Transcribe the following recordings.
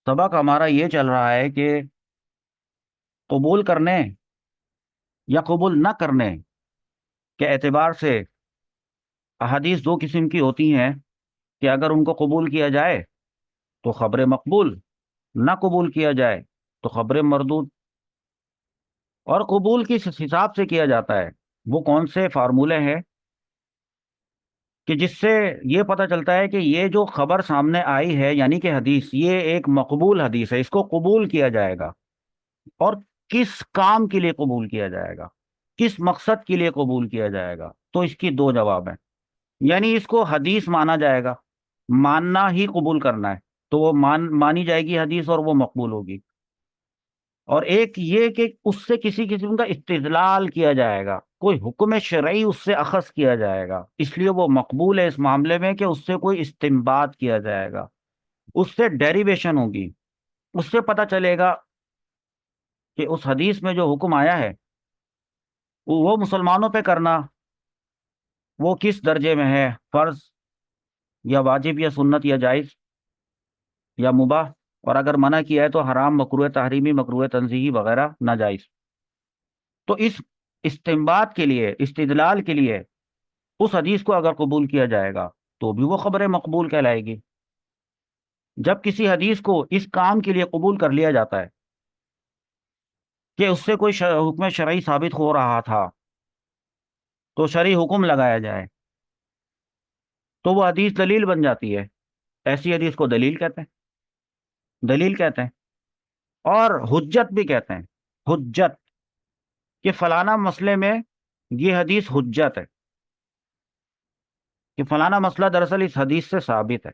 سبق ہمارا یہ چل رہا ہے کہ قبول کرنے یا قبول نہ کرنے کے اعتبار سے احادیث دو قسم کی ہوتی ہیں کہ اگر ان کو قبول کیا جائے تو خبر مقبول، نہ قبول کیا جائے تو خبر مردود۔ اور قبول کس حساب سے کیا جاتا ہے، وہ کون سے فارمولے ہیں کہ جس سے یہ پتہ چلتا ہے کہ یہ جو خبر سامنے آئی ہے یعنی کہ حدیث، یہ ایک مقبول حدیث ہے، اس کو قبول کیا جائے گا، اور کس کام کے لیے قبول کیا جائے گا، کس مقصد کے لیے قبول کیا جائے گا۔ تو اس کی دو جواب ہیں، یعنی اس کو حدیث مانا جائے گا، ماننا ہی قبول کرنا ہے، تو وہ مانی جائے گی حدیث اور وہ مقبول ہوگی۔ اور ایک یہ کہ اس سے کسی قسم کا استدلال کیا جائے گا، کوئی حکم شرعی اس سے اخذ کیا جائے گا، اس لیے وہ مقبول ہے اس معاملے میں کہ اس سے کوئی استنباط کیا جائے گا، اس سے ڈیریویشن ہوگی، اس سے پتہ چلے گا کہ اس حدیث میں جو حکم آیا ہے وہ مسلمانوں پہ کرنا وہ کس درجے میں ہے، فرض یا واجب یا سنت یا جائز یا مباح، اور اگر منع کیا ہے تو حرام، مکروہ تحریمی، مکروہ تنزیہی وغیرہ ناجائز۔ تو اس استنباط کے لیے، استدلال کے لیے اس حدیث کو اگر قبول کیا جائے گا تو بھی وہ خبر مقبول کہلائے گی۔ جب کسی حدیث کو اس کام کے لیے قبول کر لیا جاتا ہے کہ اس سے کوئی حکم شرعی ثابت ہو رہا تھا تو شرعی حکم لگایا جائے تو وہ حدیث دلیل بن جاتی ہے، ایسی حدیث کو دلیل کہتے ہیں، دلیل کہتے ہیں، اور حجت بھی کہتے ہیں، حجت، کہ فلانا مسئلے میں یہ حدیث حجت ہے، کہ فلانا مسئلہ دراصل اس حدیث سے ثابت ہے۔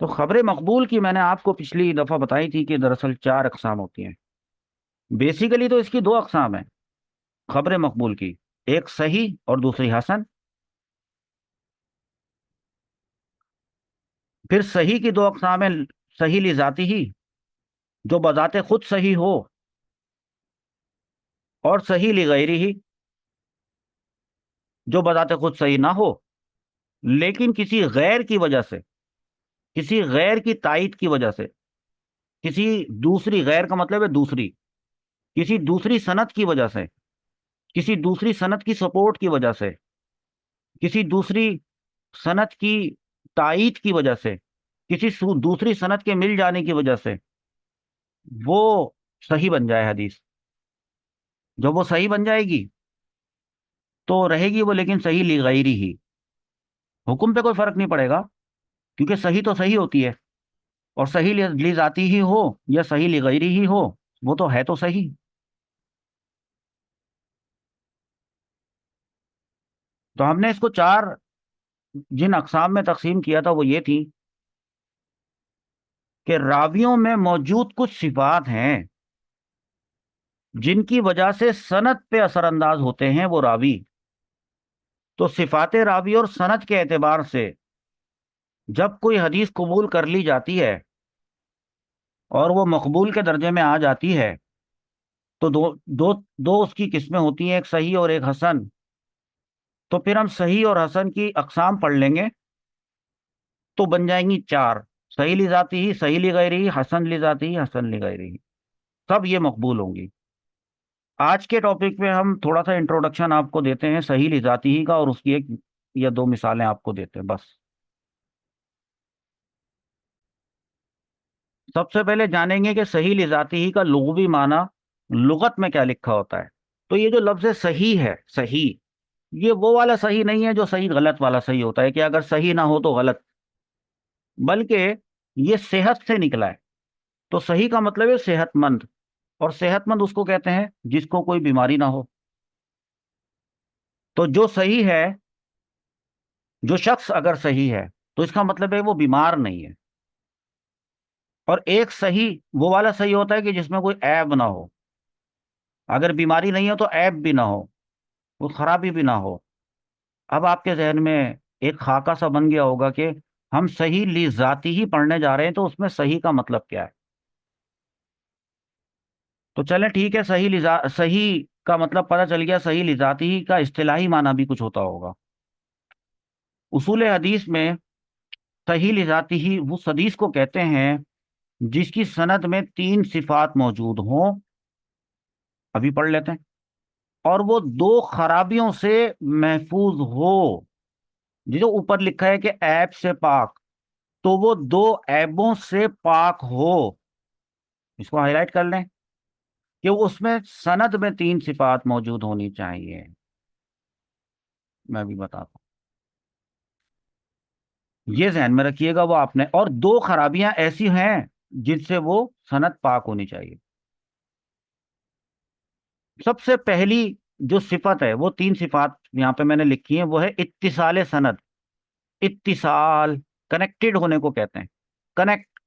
تو خبر مقبول کی میں نے آپ کو پچھلی دفعہ بتائی تھی کہ دراصل چار اقسام ہوتی ہیں، بیسیکلی تو اس کی دو اقسام ہیں خبر مقبول کی، ایک صحیح اور دوسری حسن۔ پھر صحیح کی دو اقسام ہیں، صحیح لذاتی ہی جو بذات خود صحیح ہو، اور صحیح لغیری ہی جو بذات خود صحیح نہ ہو لیکن کسی غیر کی وجہ سے، کسی غیر کی تائید کی وجہ سے، کسی دوسری، غیر کا مطلب ہے دوسری، کسی دوسری سند کی وجہ سے، کسی دوسری سند کی سپورٹ کی وجہ سے، کسی دوسری سند کی تائید کی وجہ سے، کسی دوسری سند کے مل جانے کی وجہ سے وہ صحیح بن جائے حدیث۔ جب وہ صحیح بن جائے گی تو رہے گی وہ لیکن صحیح لغیری ہی، حکم پہ کوئی فرق نہیں پڑے گا، کیونکہ صحیح تو صحیح ہوتی ہے، اور صحیح لذاتی ہی ہو یا صحیح لغیری ہی ہو، وہ تو ہے تو صحیح۔ تو ہم نے اس کو چار جن اقسام میں تقسیم کیا تھا وہ یہ تھی کہ راویوں میں موجود کچھ صفات ہیں جن کی وجہ سے سند پہ اثر انداز ہوتے ہیں وہ راوی۔ تو صفات راوی اور سند کے اعتبار سے جب کوئی حدیث قبول کر لی جاتی ہے اور وہ مقبول کے درجے میں آ جاتی ہے تو دو دو دو اس کی قسمیں ہوتی ہیں، ایک صحیح اور ایک حسن۔ تو پھر ہم صحیح اور حسن کی اقسام پڑھ لیں گے تو بن جائیں گی چار، صحیح لذاتی ہی، صحیح لغیری ہی، حسن لذاتی ہی، حسن لغیری ہی، سب یہ مقبول ہوں گی۔ آج کے ٹاپک میں ہم تھوڑا سا انٹروڈکشن آپ کو دیتے ہیں صحیح لذاتی ہی کا، اور اس کی ایک یا دو مثالیں آپ کو دیتے ہیں بس۔ سب سے پہلے جانیں گے کہ صحیح لذاتی ہی کا لغوی معنی لغت میں کیا لکھا ہوتا ہے۔ تو یہ جو لفظ صحیح ہے، صحیح، یہ وہ والا صحیح نہیں ہے جو صحیح غلط والا صحیح ہوتا ہے کہ اگر صحیح نہ ہو تو غلط، بلکہ یہ صحت سے نکلا ہے۔ تو صحیح کا مطلب ہے صحت مند، اور صحت مند اس کو کہتے ہیں جس کو کوئی بیماری نہ ہو۔ تو جو صحیح ہے، جو شخص اگر صحیح ہے تو اس کا مطلب ہے وہ بیمار نہیں ہے۔ اور ایک صحیح وہ والا صحیح ہوتا ہے کہ جس میں کوئی عیب نہ ہو، اگر بیماری نہیں ہو تو عیب بھی نہ ہو، کوئی خرابی بھی نہ ہو۔ اب آپ کے ذہن میں ایک خاکہ سا بن گیا ہوگا کہ ہم صحیح لذاتی ہی پڑھنے جا رہے ہیں تو اس میں صحیح کا مطلب کیا ہے۔ تو چلیں ٹھیک ہے، صحیح کا مطلب پتہ چل گیا، صحیح لذاتی ہی کا اصطلاحی معنی بھی کچھ ہوتا ہوگا۔ اصول حدیث میں صحیح لذاتی ہی اس حدیث کو کہتے ہیں جس کی سند میں 3 صفات موجود ہوں، ابھی پڑھ لیتے ہیں، اور وہ 2 خرابیوں سے محفوظ ہو، جو اوپر لکھا ہے کہ عیب سے پاک، تو وہ 2 عیبوں سے پاک ہو، اس کو ہائی لائٹ کر لیں کہ اس میں سند میں 3 صفات موجود ہونی چاہیے۔ میں بھی بتاتا ہوں، یہ ذہن میں رکھیے گا وہ آپ نے، اور 2 خرابیاں ایسی ہیں جن سے وہ سند پاک ہونی چاہیے۔ سب سے پہلی جو صفت ہے، وہ 3 صفات یہاں پہ میں نے لکھی ہیں، وہ ہے اتصال سند۔ اتصال، کنیکٹڈ ہونے کو کہتے ہیں،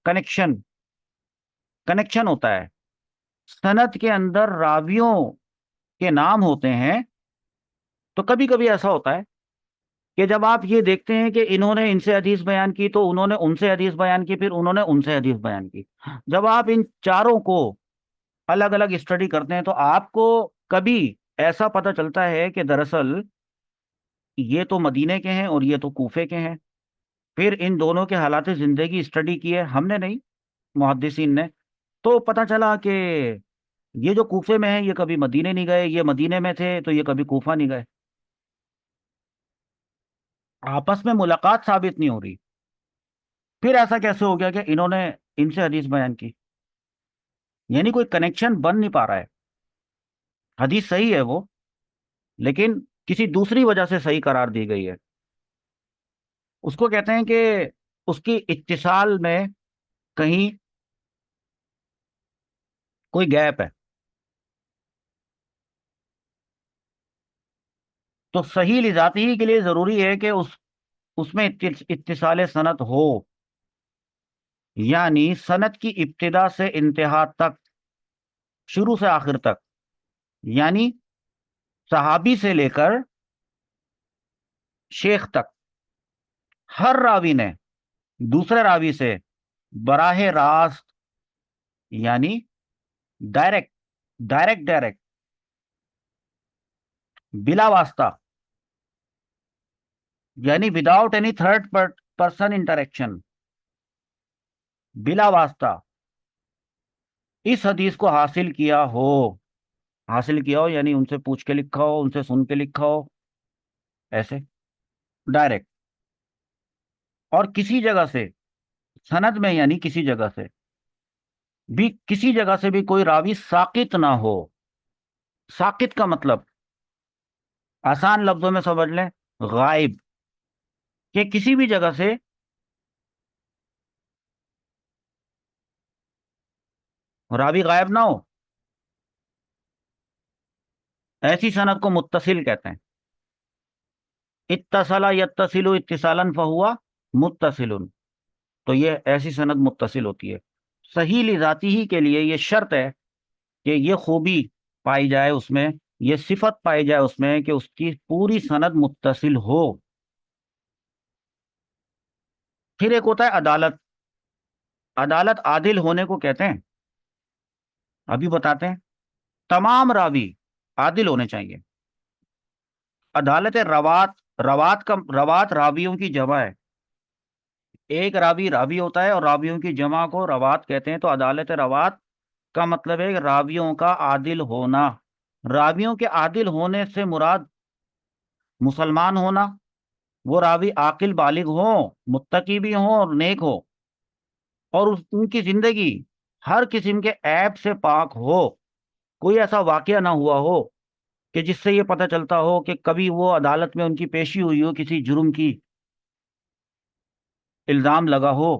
کنیکشن، کنیکشن ہوتا ہے۔ سند کے اندر راویوں کے نام ہوتے ہیں، تو کبھی کبھی ایسا ہوتا ہے کہ جب آپ یہ دیکھتے ہیں کہ انہوں نے ان سے حدیث بیان کی، تو انہوں نے ان سے حدیث بیان کی، پھر انہوں نے ان سے حدیث بیان کی، جب آپ ان چاروں کو الگ الگ اسٹڈی کرتے ہیں تو آپ کو کبھی ایسا پتہ چلتا ہے کہ دراصل یہ تو مدینے کے ہیں اور یہ تو کوفے کے ہیں۔ پھر ان دونوں کے حالات زندگی اسٹڈی کی ہے ہم نے نہیں، محدثین نے، تو پتہ چلا کہ یہ جو کوفے میں ہیں یہ کبھی مدینے نہیں گئے، یہ مدینے میں تھے تو یہ کبھی کوفہ نہیں گئے، آپس میں ملاقات ثابت نہیں ہو رہی۔ پھر ایسا کیسے ہو گیا کہ انہوں نے ان سے حدیث بیان کی؟ یعنی کوئی کنیکشن بن نہیں پا رہا ہے، حدیث صحیح ہے وہ، لیکن کسی دوسری وجہ سے صحیح قرار دی گئی ہے۔ اس کو کہتے ہیں کہ اس کی اتصال میں کہیں کوئی گیپ ہے۔ تو صحیح لذاتی ہی کے لیے ضروری ہے کہ اس میں اتصال سند ہو، یعنی سند کی ابتدا سے انتہا تک، شروع سے آخر تک، یعنی صحابی سے لے کر شیخ تک، ہر راوی نے دوسرے راوی سے براہ راست، یعنی ڈائریکٹ، ڈائریکٹ بلا واسطہ، یعنی without any third person interaction, بلا واسطہ اس حدیث کو حاصل کیا ہو یعنی ان سے پوچھ کے لکھا ہو، ان سے سن کے لکھا ہو، ایسے ڈائریکٹ، اور کسی جگہ سے، سند میں یعنی کسی جگہ سے بھی کوئی راوی ساقط نہ ہو۔ ساقط کا مطلب آسان لفظوں میں سمجھ لیں، غائب، کہ کسی بھی جگہ سے راوی غائب نہ ہو، ایسی سند کو متصل کہتے ہیں۔ اتصل یتصل اتصالا فہو متصل، تو یہ ایسی سند متصل ہوتی ہے۔ صحیح لذاتی ہی کے لیے یہ شرط ہے کہ یہ خوبی پائی جائے اس میں، یہ صفت پائی جائے اس میں کہ اس کی پوری سند متصل ہو۔ پھر ایک ہوتا ہے عدالت۔ عدالت عادل ہونے کو کہتے ہیں، ابھی بتاتے ہیں۔ تمام راوی عادل ہونے چاہیے۔ عدالت روات، روات راویوں کی جمع ہے، ایک راوی ہوتا ہے اور راویوں کی جمع کو روات کہتے ہیں۔ تو عدالت روات کا مطلب ہے راویوں کا عادل ہونا۔ راویوں کے عادل ہونے سے مراد مسلمان ہونا، وہ راوی عاقل بالغ ہوں، متقی بھی ہوں اور نیک ہو، اور ان کی زندگی ہر قسم کے عیب سے پاک ہو، کوئی ایسا واقعہ نہ ہوا ہو کہ جس سے یہ پتہ چلتا ہو کہ کبھی وہ عدالت میں ان کی پیشی ہوئی ہو، کسی جرم کی الزام لگا ہو،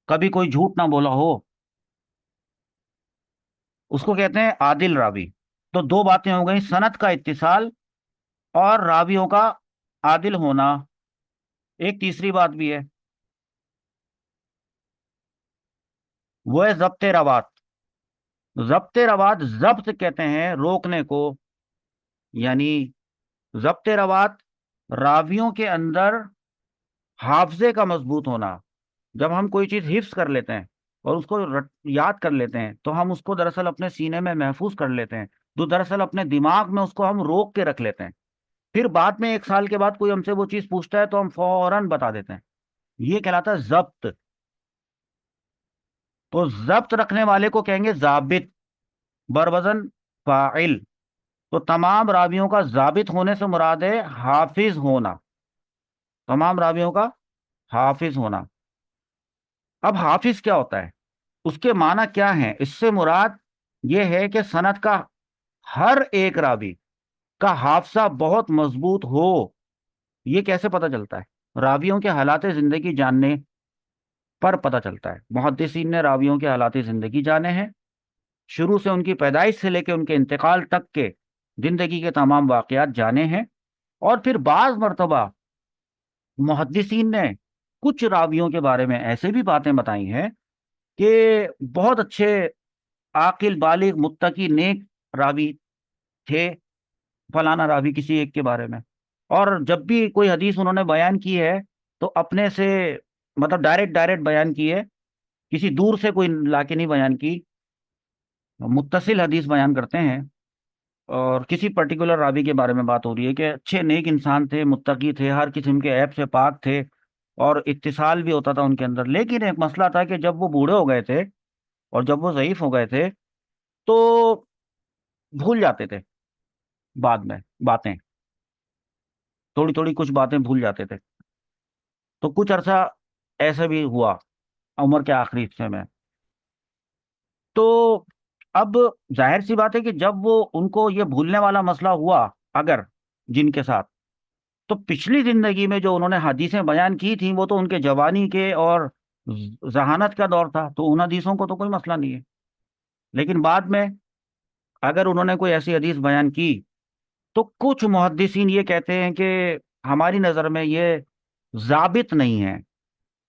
کبھی کوئی جھوٹ نہ بولا ہو، اس کو کہتے ہیں عادل راوی۔ تو 2 باتیں ہو گئیں، سند کا اتصال اور راویوں کا عادل ہونا۔ ایک تیسری بات بھی ہے، وہ ہے ضبط روات۔ ضبط روات، ضبط کہتے ہیں روکنے کو، یعنی ضبط روات راویوں کے اندر حافظے کا مضبوط ہونا۔ جب ہم کوئی چیز حفظ کر لیتے ہیں اور اس کو یاد کر لیتے ہیں تو ہم اس کو دراصل اپنے سینے میں محفوظ کر لیتے ہیں، تو دراصل اپنے دماغ میں اس کو ہم روک کے رکھ لیتے ہیں۔ پھر بعد میں 1 سال کے بعد کوئی ہم سے وہ چیز پوچھتا ہے تو ہم فوراً بتا دیتے ہیں، یہ کہلاتا ہے ضبط۔ تو ضبط رکھنے والے کو کہیں گے ضابط، بروزن فاعل۔ تو تمام راویوں کا ضابط ہونے سے مراد ہے حافظ ہونا، تمام راویوں کا حافظ ہونا۔ اب حافظ کیا ہوتا ہے، اس کے معنی کیا ہیں؟ اس سے مراد یہ ہے کہ سند کا ہر ایک راوی کا حافظہ بہت مضبوط ہو۔ یہ کیسے پتہ چلتا ہے؟ راویوں کے حالات زندگی جاننے پر پتہ چلتا ہے۔ محدثین نے راویوں کے حالات زندگی جانے ہیں، شروع سے ان کی پیدائش سے لے کے ان کے انتقال تک کے زندگی کے تمام واقعات جانے ہیں، اور پھر بعض مرتبہ محدثین نے کچھ راویوں کے بارے میں ایسے بھی باتیں بتائی ہیں کہ بہت اچھے عاقل بالغ متقی نیک راوی تھے، فلانا راوی کسی ایک کے بارے میں۔ اور جب بھی کوئی حدیث انہوں نے بیان کی ہے تو اپنے سے مطلب ڈائریکٹ ڈائریکٹ بیان کی ہے، کسی دور سے کوئی لا کے نہیں بیان کی، متصل حدیث بیان کرتے ہیں۔ اور کسی پرٹیکولر راوی کے بارے میں بات ہو رہی ہے کہ اچھے نیک انسان تھے، متقی تھے، ہر قسم کے عیب سے پاک تھے، اور اتصال بھی ہوتا تھا ان کے اندر۔ لیکن ایک مسئلہ تھا کہ جب وہ بوڑھے ہو گئے تھے اور جب وہ ضعیف ہو گئے تھے تو بھول جاتے تھے بعد میں باتیں، تھوڑی تھوڑی کچھ باتیں بھول جاتے تھے۔ تو کچھ عرصہ ایسے بھی ہوا عمر کے آخری حصے میں۔ تو اب ظاہر سی بات ہے کہ جب وہ ان کو یہ بھولنے والا مسئلہ ہوا اگر جن کے ساتھ، تو پچھلی زندگی میں جو انہوں نے حدیثیں بیان کی تھیں وہ تو ان کے جوانی کے اور ذہانت کا دور تھا، تو ان حدیثوں کو تو کوئی مسئلہ نہیں ہے۔ لیکن بعد میں اگر انہوں نے کوئی ایسی حدیث بیان کی تو کچھ محدثین یہ کہتے ہیں کہ ہماری نظر میں یہ ضابط نہیں ہے،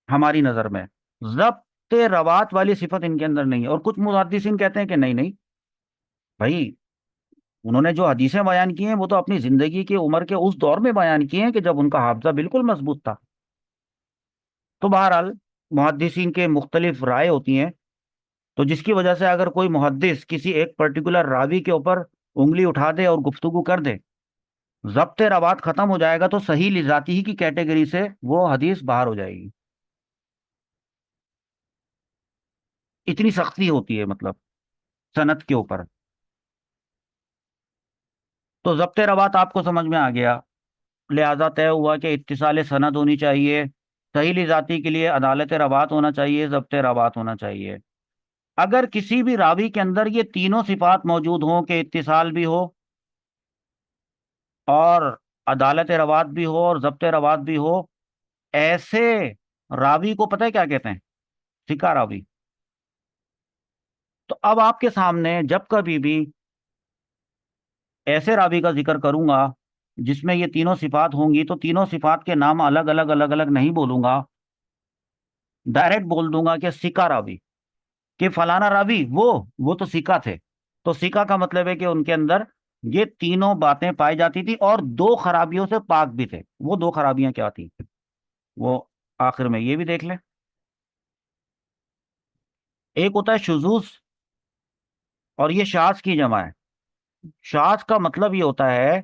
ہماری نظر میں ضبط روات والی صفت ان کے اندر نہیں ہے۔ اور کچھ محدثین کہتے ہیں کہ نہیں نہیں بھائی، انہوں نے جو حدیثیں بیان کی ہیں وہ تو اپنی زندگی کی عمر کے اس دور میں بیان کی ہیں کہ جب ان کا حافظہ بالکل مضبوط تھا۔ تو بہرحال محدثین کے مختلف رائے ہوتی ہیں، تو جس کی وجہ سے اگر کوئی محدث کسی ایک پرٹیکولر راوی کے اوپر انگلی اٹھا دے اور گفتگو کر دے، ضبط روات ختم ہو جائے گا تو صحیح لذاتی ہی کی کیٹیگری سے وہ حدیث باہر ہو جائے گی۔ اتنی سختی ہوتی ہے مطلب سند کے اوپر۔ تو ضبط روات آپ کو سمجھ میں آ گیا، لہذا طے ہوا کہ اتصال سند ہونی چاہیے، صحیح لذاتی کے لیے عدالت روات ہونا چاہیے، ضبط روات ہونا چاہیے۔ اگر کسی بھی راوی کے اندر یہ تینوں صفات موجود ہوں کہ اتصال بھی ہو اور عدالت روات بھی ہو اور ضبط روات بھی ہو، ایسے راوی کو پتہ ہے کیا کہتے ہیں؟ ثقہ راوی۔ تو اب آپ کے سامنے جب کبھی بھی ایسے راوی کا ذکر کروں گا جس میں یہ تینوں صفات ہوں گی تو تینوں صفات کے نام الگ الگ الگ الگ نہیں بولوں گا، ڈائریکٹ بول دوں گا کہ ثقہ راوی، کہ فلانا راوی وہ تو ثقہ تھے۔ تو ثقہ کا مطلب ہے کہ ان کے اندر یہ تینوں باتیں پائی جاتی تھی اور دو خرابیوں سے پاک بھی تھے۔ وہ دو خرابیاں کیا تھیں وہ آخر میں یہ بھی دیکھ لیں۔ ایک ہوتا ہے شذوذ، اور یہ شاذ کی جمع ہے۔ شاذ کا مطلب یہ ہوتا ہے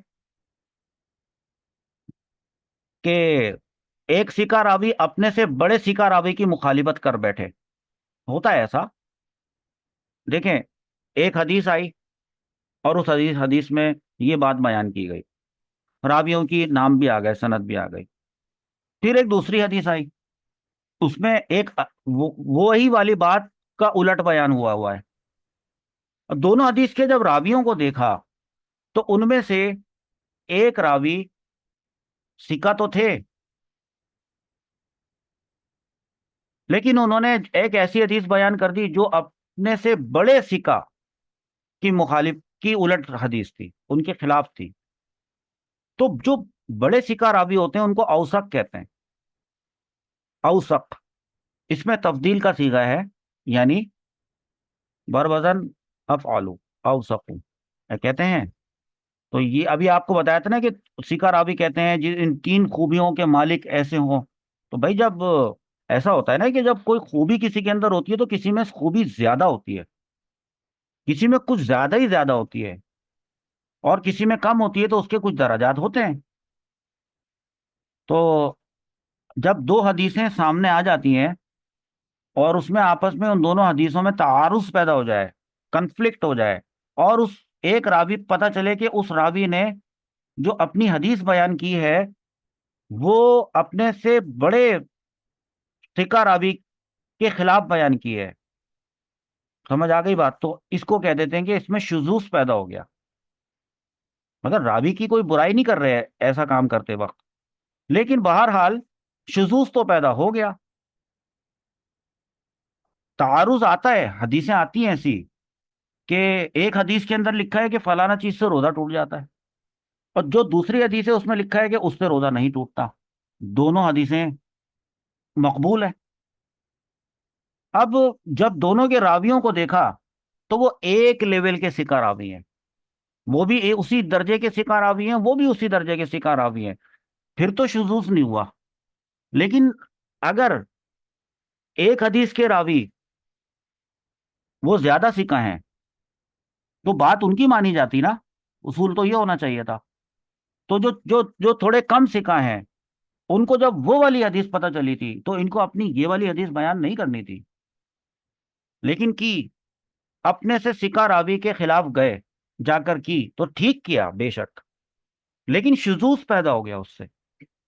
کہ ایک ثقہ راوی اپنے سے بڑے ثقہ راوی کی مخالفت کر بیٹھے، ہوتا ہے ایسا۔ دیکھیں، ایک حدیث آئی اور اس حدیث میں یہ بات بیان کی گئی، راویوں کی نام بھی آ گئے، سند بھی آ گئی۔ پھر ایک دوسری حدیث آئی، اس میں ایک وہی والی بات کا الٹ بیان ہوا ہوا ہے۔ دونوں حدیث کے جب راویوں کو دیکھا تو ان میں سے ایک راوی ثقہ تو تھے، لیکن انہوں نے ایک ایسی حدیث بیان کر دی جو اپنے سے بڑے ثقہ کی مخالف کی الٹ حدیث تھی، ان کے خلاف تھی۔ تو جو بڑے ثقہ راوی ہوتے ہیں ان کو اوثق کہتے ہیں، اوثق۔ اس میں تفضیل کا صیغہ ہے، یعنی بروزن افعلوا اوثقوا کہتے ہیں۔ تو یہ ابھی آپ کو بتایا تھا نا کہ ثقہ راوی کہتے ہیں ان تین خوبیوں کے مالک ایسے ہوں۔ تو بھائی جب ایسا ہوتا ہے نا کہ جب کوئی خوبی کسی کے اندر ہوتی ہے تو کسی میں خوبی زیادہ ہوتی ہے، کسی میں کچھ زیادہ ہی زیادہ ہوتی ہے، اور کسی میں کم ہوتی ہے تو اس کے کچھ درجات ہوتے ہیں۔ تو جب دو حدیثیں سامنے آ جاتی ہیں اور اس میں آپس میں ان دونوں حدیثوں میں تعارض پیدا ہو جائے، کنفلکٹ ہو جائے، اور اس ایک راوی پتہ چلے کہ اس راوی نے جو اپنی حدیث بیان کی ہے وہ اپنے سے بڑے ثقہ راوی کے خلاف بیان کی ہے، سمجھ آ گئی بات؟ تو اس کو کہہ دیتے ہیں کہ اس میں شذوذ پیدا ہو گیا، مگر راوی کی کوئی برائی نہیں کر رہے ہیں ایسا کام کرتے وقت، لیکن بہرحال شذوذ تو پیدا ہو گیا، تعارض آتا ہے، حدیثیں آتی ہیں ایسی کہ ایک حدیث کے اندر لکھا ہے کہ فلانا چیز سے روزہ ٹوٹ جاتا ہے، اور جو دوسری حدیث ہے اس میں لکھا ہے کہ اس سے روزہ نہیں ٹوٹتا، دونوں حدیثیں مقبول ہیں۔ اب جب دونوں کے راویوں کو دیکھا تو وہ ایک لیول کے ثقہ راوی ہیں، وہ بھی اسی درجے کے ثقہ راوی ہیں، وہ بھی اسی درجے کے ثقہ راوی ہیں، پھر تو شذوذ نہیں ہوا۔ لیکن اگر ایک حدیث کے راوی وہ زیادہ ثقہ ہیں تو بات ان کی مانی جاتی نا، اصول تو یہ ہونا چاہیے تھا۔ تو جو جو جو تھوڑے کم ثقہ ہیں ان کو جب وہ والی حدیث پتہ چلی تھی تو ان کو اپنی یہ والی حدیث بیان نہیں کرنی تھی، لیکن کی اپنے سے ثقہ راوی کے خلاف گئے جا کر کی، تو ٹھیک کیا بے شک، لیکن شذوذ پیدا ہو گیا اس سے۔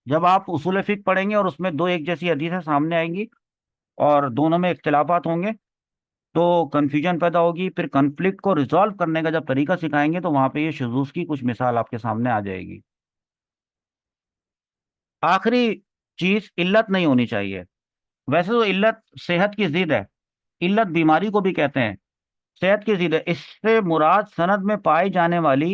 جب آپ اصول فقہ پڑھیں گے اور اس میں دو ایک جیسی حدیثیں سامنے آئیں گی اور دونوں میں اختلافات ہوں گے تو کنفیوژن پیدا ہوگی، پھر کنفلکٹ کو ریزالو کرنے کا جب طریقہ سکھائیں گے تو وہاں پہ یہ شذوذ کی کچھ مثال آپ کے سامنے آ جائے گی۔ آخری چیز علت نہیں ہونی چاہیے، ویسے تو علت صحت کی ضد ہے، علت بیماری کو بھی کہتے ہیں، صحت کی ضد ہے، اس سے مراد سند میں پائی جانے والی،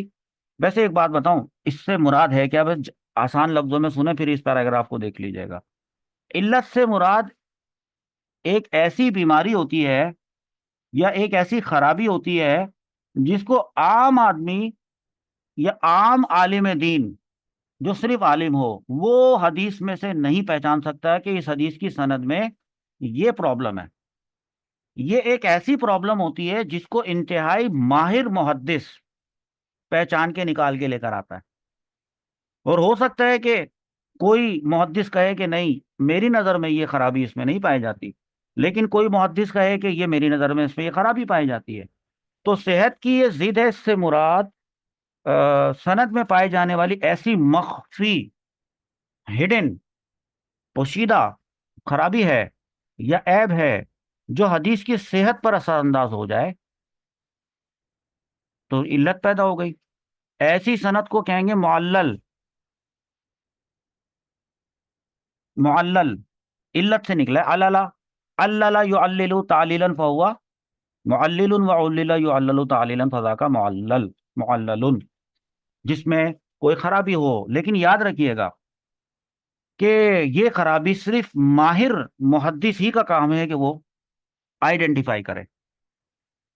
ویسے ایک بات بتاؤں اس سے مراد ہے کیا؟ بس آسان لفظوں میں سنیں پھر اس پیراگراف کو دیکھ لیجئے گا۔ علت سے مراد ایک ایسی بیماری ہوتی ہے یا ایک ایسی خرابی ہوتی ہے جس کو عام آدمی یا عام عالم دین جو صرف عالم ہو وہ حدیث میں سے نہیں پہچان سکتا ہے کہ اس حدیث کی سند میں یہ پرابلم ہے۔ یہ ایک ایسی پرابلم ہوتی ہے جس کو انتہائی ماہر محدث پہچان کے نکال کے لے کر آتا ہے، اور ہو سکتا ہے کہ کوئی محدث کہے کہ نہیں میری نظر میں یہ خرابی اس میں نہیں پائی جاتی، لیکن کوئی محدث کہے کہ یہ میری نظر میں اس میں یہ خرابی پائی جاتی ہے۔ تو صحت کی یہ ضد ہے، اس سے مراد سند میں پائے جانے والی ایسی مخفی ہڈن پوشیدہ خرابی ہے یا عیب ہے جو حدیث کی صحت پر اثر انداز ہو جائے تو علت پیدا ہو گئی۔ ایسی سند کو کہیں گے معلل، معلل علت سے نکلا ہے، عللا علل یعلل تعلیلا فہوا معلل وعلل یعلل تعلیلا فذاک معلل، معلل جس میں کوئی خرابی ہو، لیکن یاد رکھیے گا کہ یہ خرابی صرف ماہر محدث ہی کا کام ہے کہ وہ آئیڈینٹیفائی کرے۔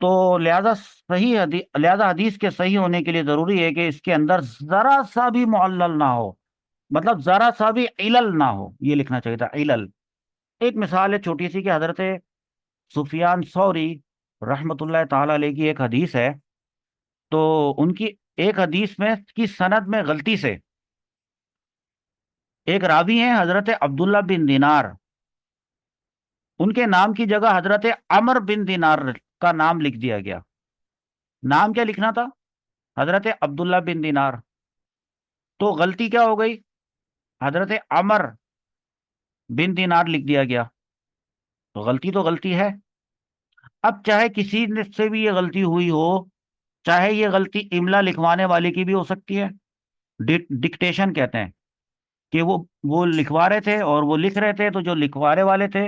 تو لہذا حدیث کے صحیح ہونے کے لیے ضروری ہے کہ اس کے اندر ذرا سا بھی معلل نہ ہو، مطلب ذرا سا بھی علل نہ ہو، یہ لکھنا چاہیے تھا علل۔ ایک مثال ہے چھوٹی سی کہ حضرت سفیان ثوری رحمۃ اللہ تعالی علیہ کی ایک حدیث ہے، تو ان کی ایک حدیث میں کی سند میں غلطی سے ایک راوی ہیں حضرت عبداللہ بن دینار، ان کے نام کی جگہ حضرت عمر بن دینار کا نام لکھ دیا گیا۔ نام کیا لکھنا تھا؟ حضرت عبداللہ بن دینار، تو غلطی کیا ہو گئی؟ حضرت عمر بن دینار لکھ دیا گیا، تو غلطی تو غلطی ہے۔ اب چاہے کسی سے بھی یہ غلطی ہوئی ہو، چاہے یہ غلطی املا لکھوانے والے کی بھی ہو سکتی ہے، ڈکٹیشن کہتے ہیں کہ وہ لکھوا رہے تھے اور وہ لکھ رہے تھے، تو جو لکھوانے والے تھے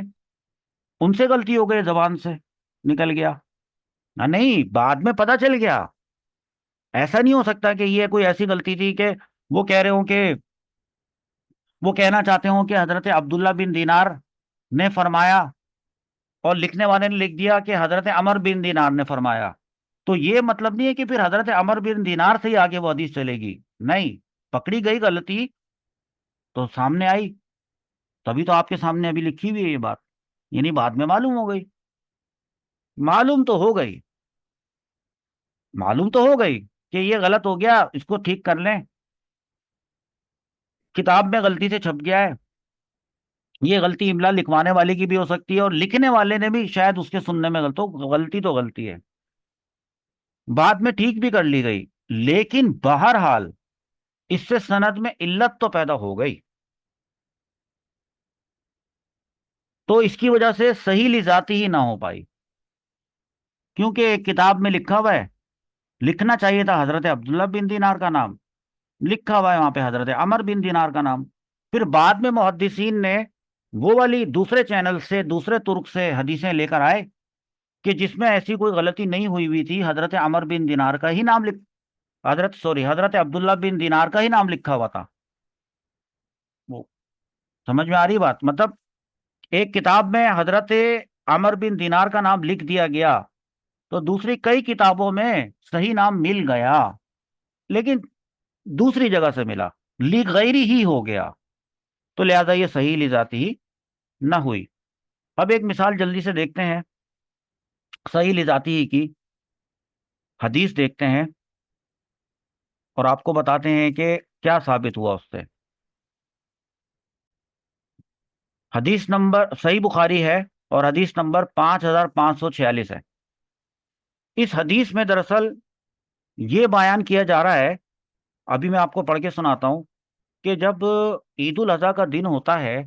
ان سے غلطی ہو گئی، زبان سے نکل گیا، نہیں بعد میں پتہ چل گیا۔ ایسا نہیں ہو سکتا کہ یہ کوئی ایسی غلطی تھی کہ وہ کہہ رہے ہوں کہ وہ کہنا چاہتے ہوں کہ حضرت عبداللہ بن دینار نے فرمایا اور لکھنے والے نے لکھ دیا کہ حضرت عمر بن دینار نے فرمایا، تو یہ مطلب نہیں ہے کہ پھر حضرت عمر بن دینار سے ہی آگے وہ حدیث چلے گی، نہیں، پکڑی گئی غلطی تو سامنے آئی، تبھی تو آپ کے سامنے ابھی لکھی ہوئی ہے یہ بات، یعنی بعد میں معلوم ہو گئی، معلوم تو ہو گئی، معلوم تو ہو گئی کہ یہ غلط ہو گیا، اس کو ٹھیک کر لیں، کتاب میں غلطی سے چھپ گیا ہے، یہ غلطی املا لکھوانے والے کی بھی ہو سکتی ہے، اور لکھنے والے نے بھی شاید اس کے سننے میں غلطی تو غلطی ہے، بعد میں ٹھیک بھی کر لی گئی، لیکن بہرحال اس سے سند میں علت تو پیدا ہو گئی، تو اس کی وجہ سے صحیح لذاتی ہی نہ ہو پائی، کیونکہ ایک کتاب میں لکھا ہوا ہے، لکھنا چاہیے تھا حضرت عبداللہ بن دینار کا نام، لکھا ہوا ہے وہاں پہ حضرت عمر بن دینار کا نام، پھر بعد میں محدثین نے وہ والی دوسرے چینل سے دوسرے ترک سے حدیثیں لے کر آئے کہ جس میں ایسی کوئی غلطی نہیں ہوئی تھی، حضرت عمر بن دینار کا ہی نام حضرت عبداللہ بن دینار کا ہی نام لکھا ہوا تھا، وہ سمجھ میں آ رہی بات؟ مطلب ایک کتاب میں حضرت عمر بن دینار کا نام لکھ دیا گیا، تو دوسری کئی کتابوں میں صحیح نام مل گیا، لیکن دوسری جگہ سے ملا، غیری ہی ہو گیا، تو لہذا یہ صحیح لذاتی ہی نہ ہوئی۔ اب ایک مثال جلدی سے دیکھتے ہیں صحیح لذاتی ہی کی، حدیث دیکھتے ہیں اور آپ کو بتاتے ہیں کہ کیا ثابت ہوا اس سے۔ حدیث نمبر صحیح بخاری ہے اور حدیث نمبر 5546 ہے۔ اس حدیث میں دراصل یہ بیان کیا جا رہا ہے، ابھی میں آپ کو پڑھ کے سناتا ہوں، کہ جب عید الاضحیٰ کا دن ہوتا ہے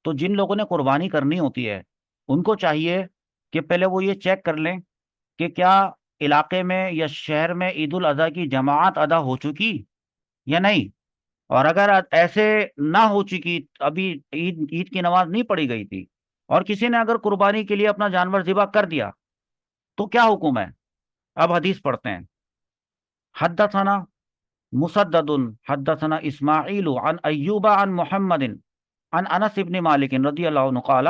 تو جن لوگوں نے قربانی کرنی ہوتی ہے ان کو چاہیے کہ پہلے وہ یہ چیک کر لیں کہ کیا علاقے میں یا شہر میں عید الاضحیٰ کی جماعت ادا ہو چکی یا نہیں، اور اگر ایسے نہ ہو چکی، ابھی عید کی نماز نہیں پڑھی گئی تھی، اور کسی نے اگر قربانی کے لیے اپنا جانور ذبح کر دیا تو کیا حکم ہے؟ اب حدیث پڑھتے ہیں۔ حدثنا مسدد حدثنا اسماعیل عن ایوب عن محمد عن انس بن مالک رضی اللہ عنہ قال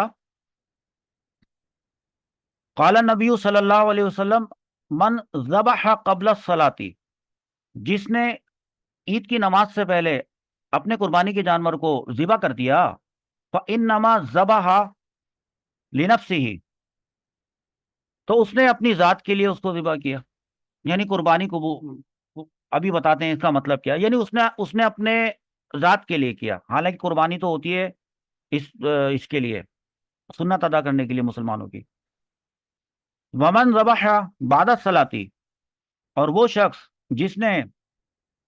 قال النبی صلی اللہ علیہ وسلم من ذبح قبل الصلاۃ، جس نے عید کی نماز سے پہلے اپنے قربانی کے جانور کو ذبح کر دیا، فإنما ذبح لنفسه، تو اس نے اپنی ذات کے لیے اس کو ذبح کیا، یعنی قربانی کو ابھی بتاتے ہیں اس کا مطلب کیا، یعنی اس نے اپنے ذات کے لیے کیا، حالانکہ قربانی تو ہوتی ہے اس کے لیے، سنت ادا کرنے کے لیے مسلمانوں کی۔ ومن ذبح بعد الصلاۃ، اور وہ شخص جس نے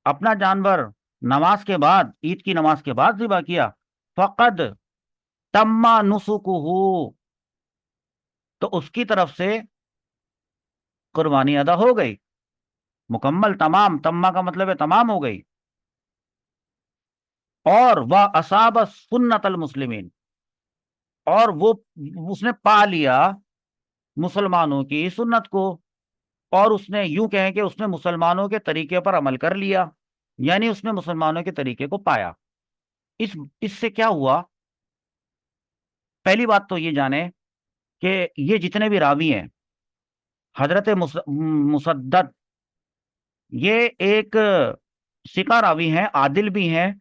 اپنا جانور نماز کے بعد، عید کی نماز کے بعد ذبح کیا، فقد تم نسکہ، تو اس کی طرف سے قربانی ادا ہو گئی، مکمل، تمام، تمہ کا مطلب ہے تمام ہو گئی، اور وہ اصاب سنت المسلمین، اور وہ اس نے پا لیا مسلمانوں کی سنت کو، اور اس نے یوں کہیں کہ اس نے مسلمانوں کے طریقے پر عمل کر لیا، یعنی اس نے مسلمانوں کے طریقے کو پایا۔ اس سے کیا ہوا؟ پہلی بات تو یہ جانیں کہ یہ جتنے بھی راوی ہیں، حضرت مسدد یہ ایک ثقہ راوی ہیں، عادل بھی ہیں،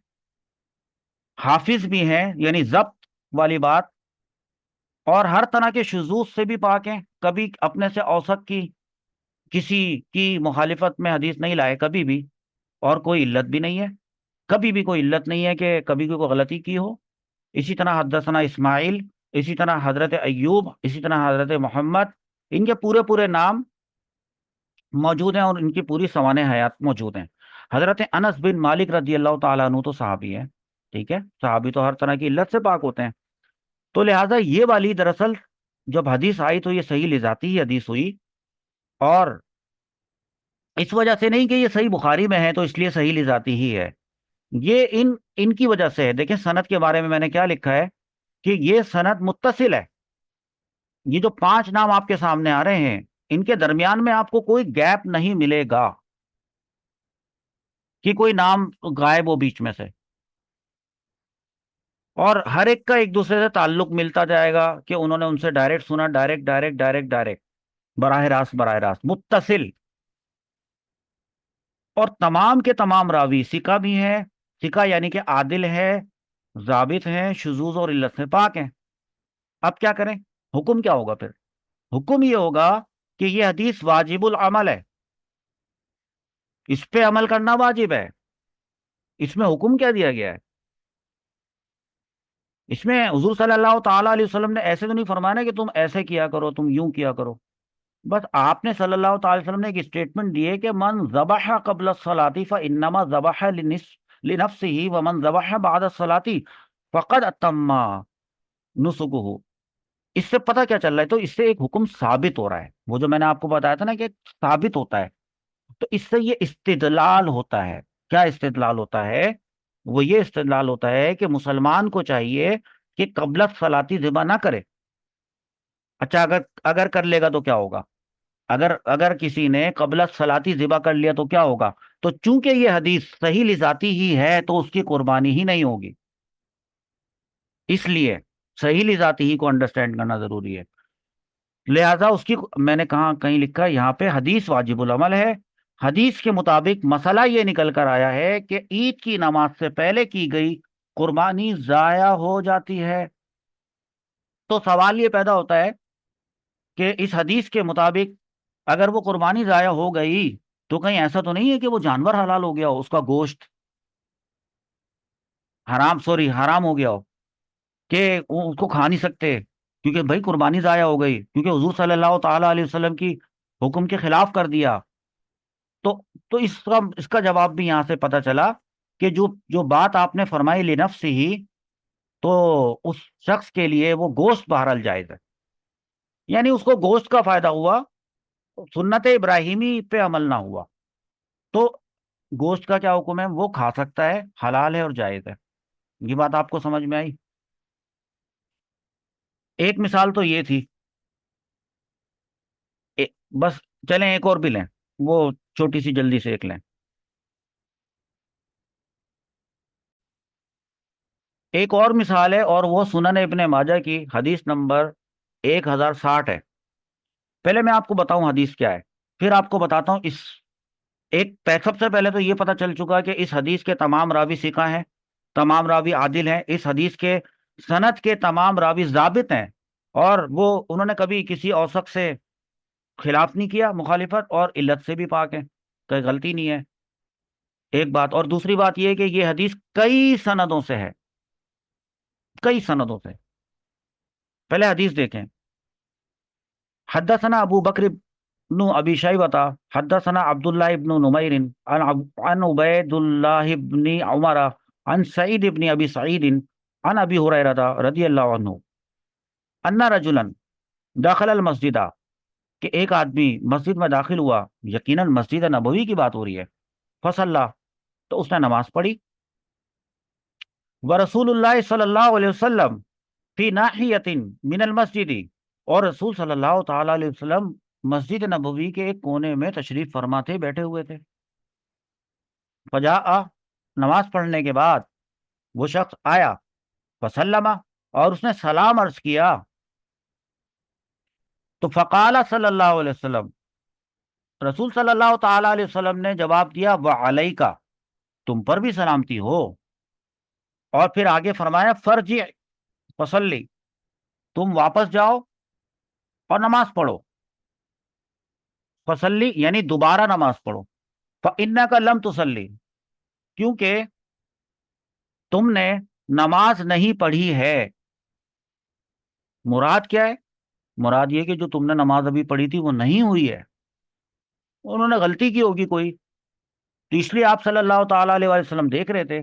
حافظ بھی ہیں، یعنی ضبط والی بات، اور ہر طرح کے شذوذ سے بھی پاک ہیں، کبھی اپنے سے اوثق کی کسی کی مخالفت میں حدیث نہیں لائے کبھی بھی، اور کوئی علت بھی نہیں ہے، کبھی بھی کوئی علت نہیں ہے کہ کبھی کوئی غلطی کی ہو۔ اسی طرح حدثنا اسماعیل، اسی طرح حضرت ایوب، اسی طرح حضرت محمد، ان کے پورے پورے نام موجود ہیں اور ان کی پوری سوانح حیات موجود ہیں۔ حضرت انس بن مالک رضی اللہ تعالیٰ عنہ تو صحابی ہیں، ٹھیک ہے، صحابی تو ہر طرح کی علت سے پاک ہوتے ہیں، تو لہٰذا یہ والی دراصل جب حدیث آئی تو یہ صحیح لذاتی ہی حدیث ہوئی، اور اس وجہ سے نہیں کہ یہ صحیح بخاری میں ہے تو اس لیے صحیح لذاتی ہی ہے، یہ ان کی وجہ سے ہے۔ دیکھیں سند کے بارے میں نے کیا لکھا ہے کہ یہ سند متصل ہے، یہ جو 5 نام آپ کے سامنے آ رہے ہیں ان کے درمیان میں آپ کو کوئی گیپ نہیں ملے گا کہ کوئی نام غائب ہو بیچ میں سے، اور ہر ایک کا ایک دوسرے سے تعلق ملتا جائے گا کہ انہوں نے ان سے ڈائریکٹ سنا، ڈائریکٹ ڈائریکٹ ڈائریکٹ ڈائریکٹ، براہ راست براہ راست متصل، اور تمام کے تمام راوی ثقہ بھی ہیں، ثقہ یعنی کہ عادل ہے، ضابط ہیں، شذوذ اور علت سے پاک ہیں۔ اب کیا کریں؟ حکم کیا ہوگا پھر؟ حکم یہ ہوگا کہ یہ حدیث واجب العمل ہے، اس پہ عمل کرنا واجب ہے۔ اس میں حکم کیا دیا گیا ہے؟ اس میں حضور صلی اللہ تعالیٰ علیہ وسلم نے ایسے تو نہیں فرمایا نا کہ تم ایسے کیا کرو، تم یوں کیا کرو. بس آپ نے صلی اللہ تعالی وسلم نے ایک اسٹیٹمنٹ دی ہے کہ من ذبح قبل الصلاۃ فانما ذبح لنفسه ومن ذبح بعد الصلاۃ فقد اتم نسکہ. اس سے پتہ کیا چل رہا ہے؟ تو اس سے ایک حکم ثابت ہو رہا ہے، وہ جو میں نے آپ کو بتایا تھا نا کہ ثابت ہوتا ہے. تو اس سے یہ استدلال ہوتا ہے. کیا استدلال ہوتا ہے؟ وہ یہ استدلال ہوتا ہے کہ مسلمان کو چاہیے کہ قبل الصلاۃ ذبح نہ کرے. اچھا، اگر اگر کر لے گا تو کیا ہوگا؟ اگر اگر کسی نے قبل الصلاۃ ذبح کر لیا تو کیا ہوگا؟ تو چونکہ یہ حدیث صحیح لذاتی ہی ہے تو اس کی قربانی ہی نہیں ہوگی. اس لیے صحیح لذاتی ہی کو انڈرسٹینڈ کرنا ضروری ہے. لہذا اس کی، میں نے کہاں کہیں لکھا ہے یہاں پہ حدیث واجب العمل ہے. حدیث کے مطابق مسئلہ یہ نکل کر آیا ہے کہ عید کی نماز سے پہلے کی گئی قربانی ضائع ہو جاتی ہے. تو سوال یہ پیدا ہوتا ہے کہ اس حدیث کے مطابق اگر وہ قربانی ضائع ہو گئی تو کہیں ایسا تو نہیں ہے کہ وہ جانور حلال ہو گیا ہو، اس کا گوشت حرام ہو گیا ہو کہ اس کو کھا نہیں سکتے کیونکہ بھائی قربانی ضائع ہو گئی، کیونکہ حضور صلی اللہ تعالیٰ علیہ وسلم کی حکم کے خلاف کر دیا. تو تو اس کا جواب بھی یہاں سے پتہ چلا کہ جو بات آپ نے فرمائی لنفس ہی، تو اس شخص کے لیے وہ گوشت بہرحال جائز ہے. یعنی اس کو گوشت کا فائدہ ہوا، سنت ابراہیمی پہ عمل نہ ہوا. تو گوشت کا کیا حکم ہے؟ وہ کھا سکتا ہے، حلال ہے اور جائز ہے. یہ بات آپ کو سمجھ میں آئی؟ ایک مثال تو یہ تھی. بس چلیں ایک اور بھی لیں، وہ چھوٹی سی جلدی سے ایک لیں. ایک اور مثال ہے اور وہ سنن ابن ماجہ کی حدیث نمبر 1060 ہے. پہلے میں آپ کو بتاؤں حدیث کیا ہے، پھر آپ کو بتاتا ہوں. سب سے پہلے تو یہ پتہ چل چکا کہ اس حدیث کے تمام راوی ثقہ ہیں، تمام راوی عادل ہیں. اس حدیث کے سند کے تمام راوی ضابط ہیں، اور وہ انہوں نے کبھی کسی اوثق سے خلاف نہیں کیا، مخالفت، اور علت سے بھی پاک ہیں، کوئی غلطی نہیں ہے. ایک بات. اور دوسری بات یہ ہے کہ یہ حدیث کئی سندوں سے ہے، کئی سندوں سے. پہلے حدیث دیکھیں. حدثنا ابو بکر بن ابی شیبہ حدثنا عبداللہ ابن نمیر عن عبید اللہ ابن عمر عن سعید ابن ابی سعید عن ابی ہریرہ رضی اللہ عنہ ان رجلا داخل المسجد، کہ ایک آدمی مسجد میں داخل ہوا، یقیناً مسجد نبوی کی بات ہو رہی ہے. فصلی، تو اس نے نماز پڑھی. ورسول اللہ صلی اللہ علیہ وسلم فی ناحیۃ من المسجد، اور رسول صلی اللہ تعالی علیہ وسلم مسجد نبوی کے ایک کونے میں تشریف فرما تھے، بیٹھے ہوئے تھے. فجاء، نماز پڑھنے کے بعد وہ شخص آیا. فسلم، اور اس نے سلام عرض کیا. تو فقال صلی اللہ علیہ وسلم، رسول صلی اللہ تعالی علیہ وسلم نے جواب دیا وعلیکا، تم پر بھی سلامتی ہو. اور پھر آگے فرمایا فرجع فصلی، تم واپس جاؤ اور نماز پڑھو. فصلی یعنی دوبارہ نماز پڑھو. فإنک لم تصلی، کیونکہ تم نے نماز نہیں پڑھی ہے. مراد کیا ہے؟ مراد یہ کہ جو تم نے نماز ابھی پڑھی تھی وہ نہیں ہوئی ہے، انہوں نے غلطی کی ہوگی کوئی. تو اس لیے آپ صلی اللہ تعالیٰ علیہ وسلم دیکھ رہے تھے،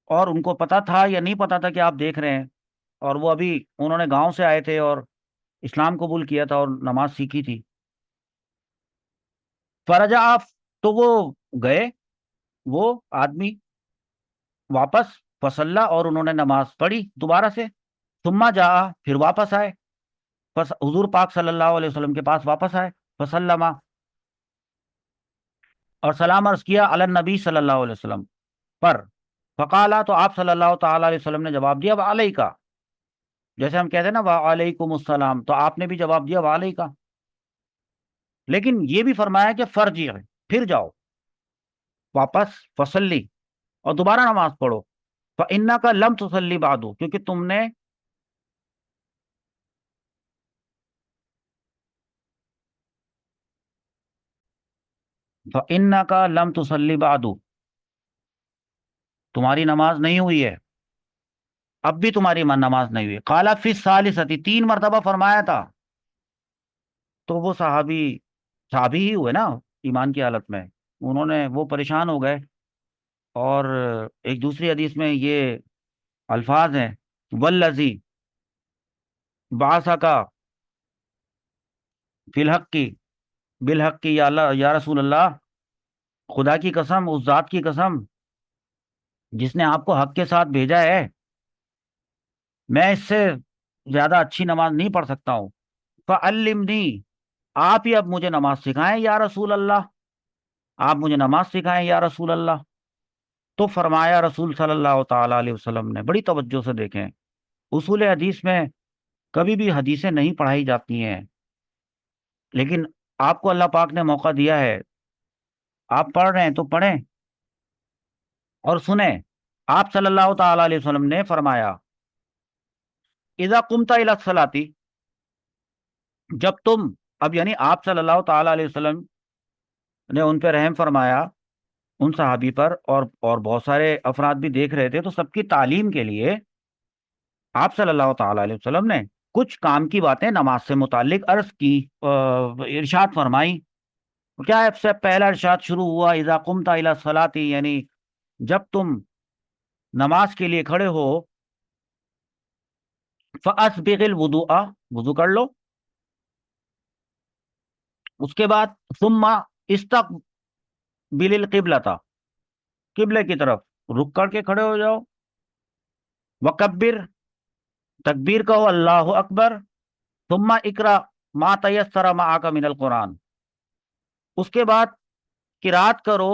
اور ان کو پتا تھا یا نہیں پتا تھا کہ آپ دیکھ رہے ہیں، اور وہ ابھی انہوں نے گاؤں سے آئے تھے اور اسلام قبول کیا تھا اور نماز سیکھی تھی. فرجع آپ، تو وہ گئے، وہ آدمی واپس. فصلہ، اور انہوں نے نماز پڑھی دوبارہ سے. ثم جاء، پھر واپس آئے. پس حضور پاک صلی اللہ علیہ وسلم کے پاس واپس آئے. فسلم، اور سلام عرض کیا علی النبی صلی اللہ علیہ وسلم پر. فقالا، تو آپ صلی اللہ تعالی علیہ وسلم نے جواب دیا وعلیکا، جیسے ہم کہتے ہیں نا وعلیکم السلام، تو آپ نے بھی جواب دیا وعلیکا. لیکن یہ بھی فرمایا کہ فرجع، پھر جاؤ واپس. فصلی، اور دوبارہ نماز پڑھو. فإنک لم تصلی بعد، کیونکہ تم نے فإنک لم تصلی بعد، تمہاری نماز نہیں ہوئی ہے. اب بھی تمہاری نماز نہیں ہوئی. قال فی الثالثۃ، 3 مرتبہ فرمایا تھا. تو وہ صحابی، صحابی ہی ہوئے نا ایمان کی حالت میں، انہوں نے وہ پریشان ہو گئے. اور ایک دوسری حدیث میں یہ الفاظ ہیں، والذی بعثک فی الحق کی بالحق کی، یا اللہ یا رسول اللہ، خدا کی قسم، اس ذات کی قسم جس نے آپ کو حق کے ساتھ بھیجا ہے، میں اس سے زیادہ اچھی نماز نہیں پڑھ سکتا ہوں. فعلمنی، آپ ہی اب مجھے نماز سکھائیں یا رسول اللہ، آپ مجھے نماز سکھائیں یا رسول اللہ. تو فرمایا رسول صلی اللہ تعالی علیہ وسلم نے، بڑی توجہ سے دیکھیں، اصول حدیث میں کبھی بھی حدیثیں نہیں پڑھائی جاتی ہیں، لیکن آپ کو اللہ پاک نے موقع دیا ہے، آپ پڑھ رہے ہیں تو پڑھیں اور سنیں. آپ صلی اللہ تعالی علیہ وسلم نے فرمایا، اذا قمت الی الصلاۃ، جب تم، اب یعنی آپ صلی اللہ تعالی علیہ وسلم نے ان پہ رحم فرمایا، ان صحابی پر، اور بہت سارے افراد بھی دیکھ رہے تھے، تو سب کی تعلیم کے لیے آپ صلی اللہ تعالی علیہ وسلم نے کچھ کام کی باتیں نماز سے متعلق عرض کی، ارشاد فرمائی. کیا ہے؟ سے پہلا ارشاد شروع ہوا، اذا قمت الی الصلاۃ، یعنی جب تم نماز کے لیے کھڑے ہو، فاسبغ الوضوء، وضو کر لو. اس کے بعد ثم استقبل القبلۃ، قبلے کی طرف رک کر کے کھڑے ہو جاؤ. وکبر، تکبیر کہو، اللہ اکبر. ثم اقرا ما تیسر معک من القرآن، اس کے بعد قرات کرو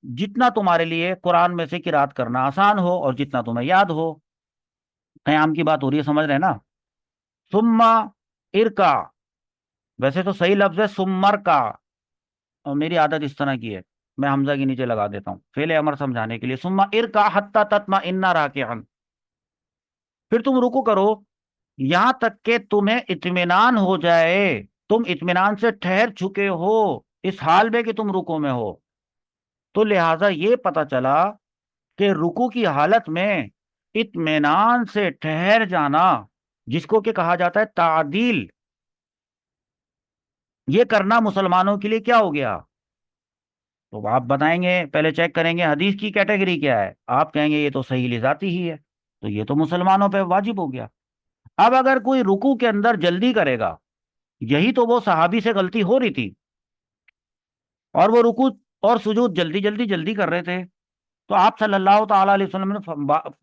جتنا تمہارے لیے قرآن میں سے قرات کرنا آسان ہو اور جتنا تمہیں یاد ہو. قیام کی بات ہو رہی ہے، سمجھ رہے ہیں نا. ثم ارکع، ویسے تو صحیح لفظ ہے ثم کا، اور میری عادت اس طرح کی ہے، میں حمزہ کے نیچے لگا دیتا ہوں فعل امر سمجھانے کے لیے. ثم ارکع حتی تطمئن راکعا، پھر تم رکو کرو یہاں تک کہ تمہیں اطمینان ہو جائے، تم اطمینان سے ٹھہر چکے ہو اس حال میں کہ تم رکو میں ہو. تو لہٰذا یہ پتہ چلا کہ رکو کی حالت میں اطمینان سے ٹھہر جانا، جس کو کہ کہا جاتا ہے تعدیل، یہ کرنا مسلمانوں کے لیے کیا ہو گیا؟ تو آپ بتائیں گے، پہلے چیک کریں گے حدیث کی کیٹیگری کیا ہے، آپ کہیں گے یہ تو صحیح لذاتی ہی ہے، تو یہ تو مسلمانوں پہ واجب ہو گیا. اب اگر کوئی رکوع کے اندر جلدی کرے گا، یہی تو وہ صحابی سے غلطی ہو رہی تھی، اور وہ رکوع اور سجود جلدی جلدی جلدی کر رہے تھے. تو آپ صلی اللہ تعالی علیہ وسلم نے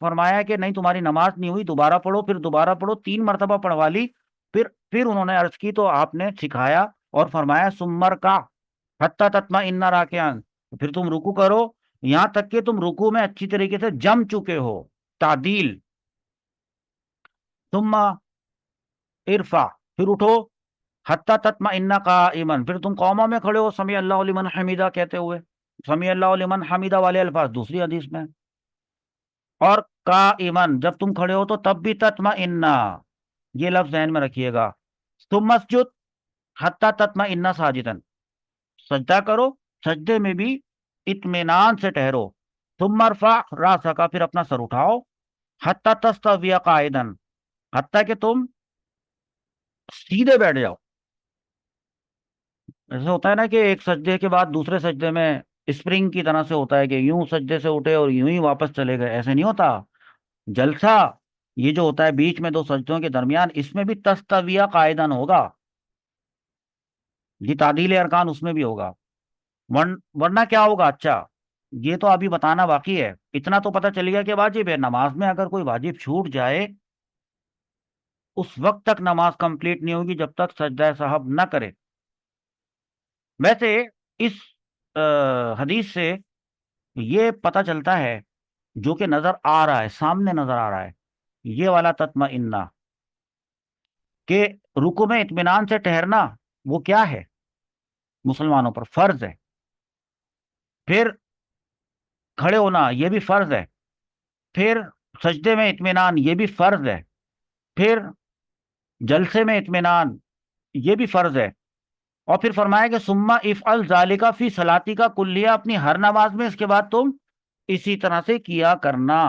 فرمایا کہ نہیں، تمہاری نماز نہیں ہوئی، دوبارہ پڑھو. پھر دوبارہ پڑھو، 3 مرتبہ پڑھوا لی. پھر انہوں نے عرض کی تو آپ نے سکھایا اور فرمایا سمر کا حتی تطمئن راکعا، پھر تم رکوع کرو یہاں تک کہ تم رکوع میں اچھی طریقے سے جم چکے ہو، تعدیل. ثم ارفع، پھر اٹھو حتی تطمئن قائما، پھر تم قوما میں کھڑے ہو سمیع اللہ لمن حمیدہ کہتے ہوئے. سمیع اللہ لمن حمیدہ والے الفاظ دوسری حدیث میں. اور قائما، جب تم کھڑے ہو تو تب بھی تطمئن، یہ لفظ ذہن میں رکھیے گا. ثم اسجد حتی تطمئن ساجدا، سجدہ کرو، سجدے میں بھی اطمینان سے ٹھہرو. ثم ارفع راسک، پھر اپنا سر اٹھاؤ، حتی تستوی قائدا، حتی کہ تم سیدھے بیٹھ جاؤ. ایسا ہوتا ہے نا کہ ایک سجدے کے بعد دوسرے سجدے میں اسپرنگ کی طرح سے ہوتا ہے کہ یوں سجدے سے اٹھے اور یوں ہی واپس چلے گئے، ایسے نہیں ہوتا. جلسہ یہ جو ہوتا ہے بیچ میں 2 سجدوں کے درمیان، اس میں بھی تستویہ قائدن ہوگا، یہ تعدیل ارکان اس میں بھی ہوگا. ورنہ کیا ہوگا؟ اچھا یہ تو ابھی بتانا باقی ہے. اتنا تو پتہ چل گیا کہ واجب ہے. نماز میں اگر کوئی واجب چھوٹ جائے، اس وقت تک نماز کمپلیٹ نہیں ہوگی جب تک سجدہ صاحب نہ کرے. ویسے اس حدیث سے یہ پتہ چلتا ہے، جو کہ نظر آ رہا ہے، سامنے نظر آ رہا ہے، یہ والا تطمئنہ، کہ رکوع میں اطمینان سے ٹھہرنا وہ کیا ہے؟ مسلمانوں پر فرض ہے. پھر کھڑے ہونا یہ بھی فرض ہے. پھر سجدے میں اطمینان یہ بھی فرض ہے. پھر جلسے میں اطمینان یہ بھی فرض ہے. اور پھر فرمایا کہ ثم افعل ذالک فی صلاتی کا کلیہ، اپنی ہر نماز میں اس کے بعد تم اسی طرح سے کیا کرنا.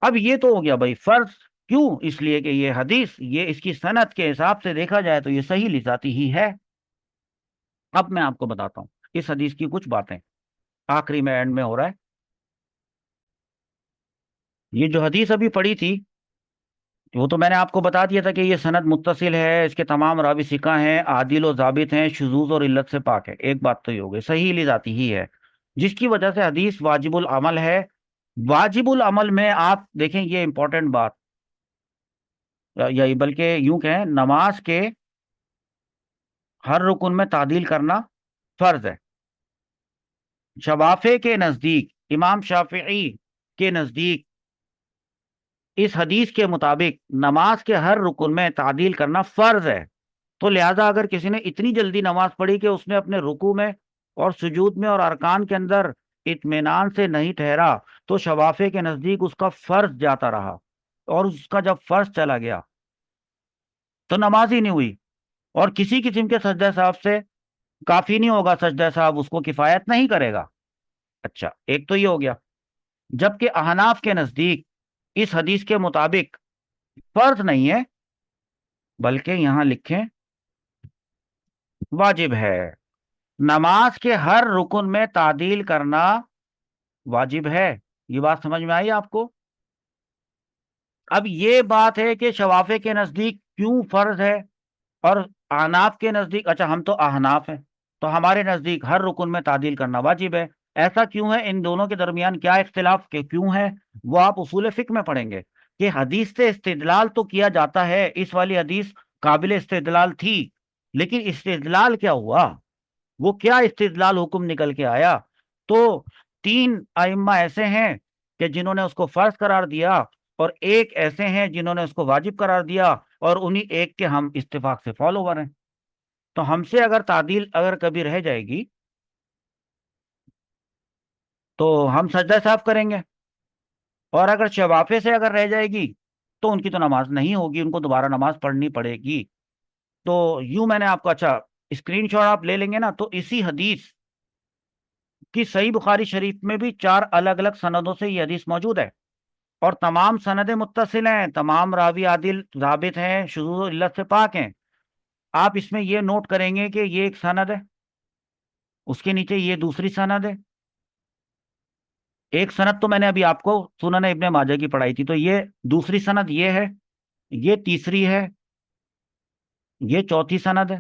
اب یہ تو ہو گیا بھائی فرض، کیوں؟ اس لیے کہ یہ حدیث، یہ اس کی سند کے حساب سے دیکھا جائے تو یہ صحیح لذاتی ہی ہے۔ اب میں آپ کو بتاتا ہوں اس حدیث کی کچھ باتیں، آخری میں اینڈ میں ہو رہا ہے۔ یہ جو حدیث ابھی پڑھی تھی وہ تو میں نے آپ کو بتا دیا تھا کہ یہ سند متصل ہے، اس کے تمام راوی ثقہ ہیں، عادل و ضابط ہیں، شذوذ اور علت سے پاک ہے۔ ایک بات تو یہ ہو گئی، صحیح لذاتی ہی ہے، جس کی وجہ سے حدیث واجب العمل ہے۔ واجب العمل میں آپ دیکھیں یہ امپورٹنٹ بات، یا بلکہ یوں کہیں نماز کے ہر رکن میں تعدیل کرنا فرض ہے۔ شوافے کے نزدیک، امام شافعی کے نزدیک اس حدیث کے مطابق نماز کے ہر رکن میں تعدیل کرنا فرض ہے۔ تو لہذا اگر کسی نے اتنی جلدی نماز پڑھی کہ اس نے اپنے رکوع میں اور سجود میں اور ارکان کے اندر اطمینان سے نہیں ٹھہرا، تو شوافے کے نزدیک اس کا فرض جاتا رہا، اور اس کا جب فرض چلا گیا تو نماز ہی نہیں ہوئی، اور کسی قسم کے سجدہ صاحب سے کافی نہیں ہوگا، سجدہ صاحب اس کو کفایت نہیں کرے گا۔ اچھا، ایک تو یہ ہو گیا۔ جبکہ احناف کے نزدیک اس حدیث کے مطابق فرض نہیں ہے، بلکہ یہاں لکھیں واجب ہے۔ نماز کے ہر رکن میں تعدیل کرنا واجب ہے۔ یہ بات سمجھ میں آئی آپ کو؟ اب یہ بات ہے کہ شوافے کے نزدیک کیوں فرض ہے اور احناف کے نزدیک، اچھا ہم تو احناف ہیں تو ہمارے نزدیک ہر رکن میں تعدیل کرنا واجب ہے۔ ایسا کیوں ہے؟ ان دونوں کے درمیان کیا اختلاف کہ کیوں ہے وہ آپ اصول فقہ میں پڑھیں گے کہ حدیث سے استدلال تو کیا جاتا ہے، اس والی حدیث قابل استدلال تھی، لیکن استدلال کیا ہوا، وہ کیا استدلال حکم نکل کے آیا؟ تو تین ائمہ ایسے ہیں کہ جنہوں نے اس کو فرض قرار دیا، اور ایک ایسے ہیں جنہوں نے اس کو واجب قرار دیا، اور انہی ایک کے ہم اتفاق سے فالوور ہیں۔ تو ہم سے اگر تعدیل اگر کبھی رہ جائے گی تو ہم سجدہ صاحب کریں گے، اور اگر شوافے سے اگر رہ جائے گی تو ان کی تو نماز نہیں ہوگی، ان کو دوبارہ نماز پڑھنی پڑے گی۔ تو یوں میں نے آپ کو، اچھا اسکرین شاٹ آپ لے لیں گے نا، تو اسی حدیث کی صحیح بخاری شریف میں بھی 4 الگ الگ سندوں سے یہ حدیث موجود ہے، اور تمام سندیں متصل ہیں، تمام راوی عادل ضابط ہیں، شذوذ و علت سے پاک ہیں۔ آپ اس میں یہ نوٹ کریں گے کہ یہ ایک سند ہے، اس کے نیچے یہ دوسری سند ہے، ایک سند تو میں نے ابھی آپ کو سنن ابن ماجہ کی پڑھائی تھی، تو یہ دوسری سند یہ ہے، یہ تیسری ہے، یہ چوتھی سند ہے،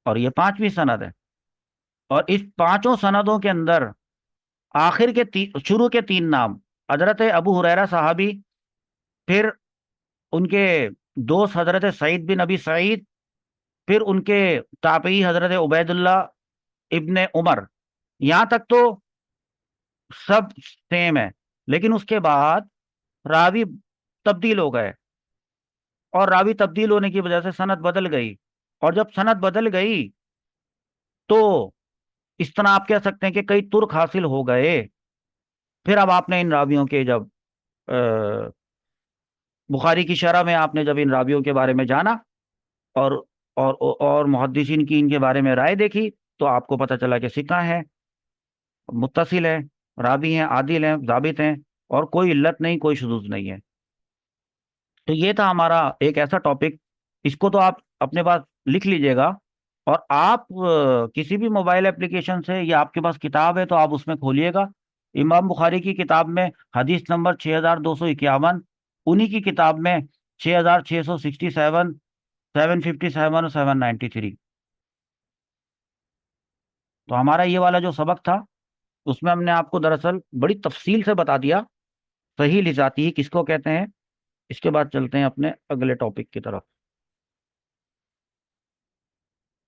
اور یہ پانچویں سند ہے۔ اور اس پانچوں سندوں کے اندر آخر کے شروع کے 3 نام حضرت ابو ہریرہ صحابی، پھر ان کے دوست حضرت سعید بن ابی سعید، پھر ان کے تابعی حضرت عبید اللہ ابن عمر، یہاں تک تو سب سیم ہے، لیکن اس کے بعد راوی تبدیل ہو گئے، اور راوی تبدیل ہونے کی وجہ سے سند بدل گئی، اور جب سند بدل گئی تو اس طرح آپ کہہ سکتے ہیں کہ کئی ترک حاصل ہو گئے۔ پھر اب آپ نے ان راویوں کے جب بخاری کی شرح میں آپ نے جب ان راویوں کے بارے میں جانا، اور اور محدثین کی ان کے بارے میں رائے دیکھی، تو آپ کو پتہ چلا کہ ثقہ ہیں، متصل ہیں، راوی ہیں، عادل ہیں، ضابط ہیں، اور کوئی علت نہیں، کوئی شذوذ نہیں ہے۔ تو یہ تھا ہمارا ایک ایسا ٹاپک، اس کو تو آپ اپنے پاس لکھ لیجئے گا، اور آپ کسی بھی موبائل اپلیکیشن سے، یا آپ کے پاس کتاب ہے تو آپ اس میں کھولیے گا، امام بخاری کی کتاب میں حدیث نمبر 6251، انہی کی کتاب میں 6667، 757 اور 793۔ تو ہمارا یہ والا جو سبق تھا اس میں ہم نے آپ کو دراصل بڑی تفصیل سے بتا دیا صحیح لذاتی کس کو کہتے ہیں۔ اس کے بعد چلتے ہیں اپنے اگلے ٹاپک کی طرف۔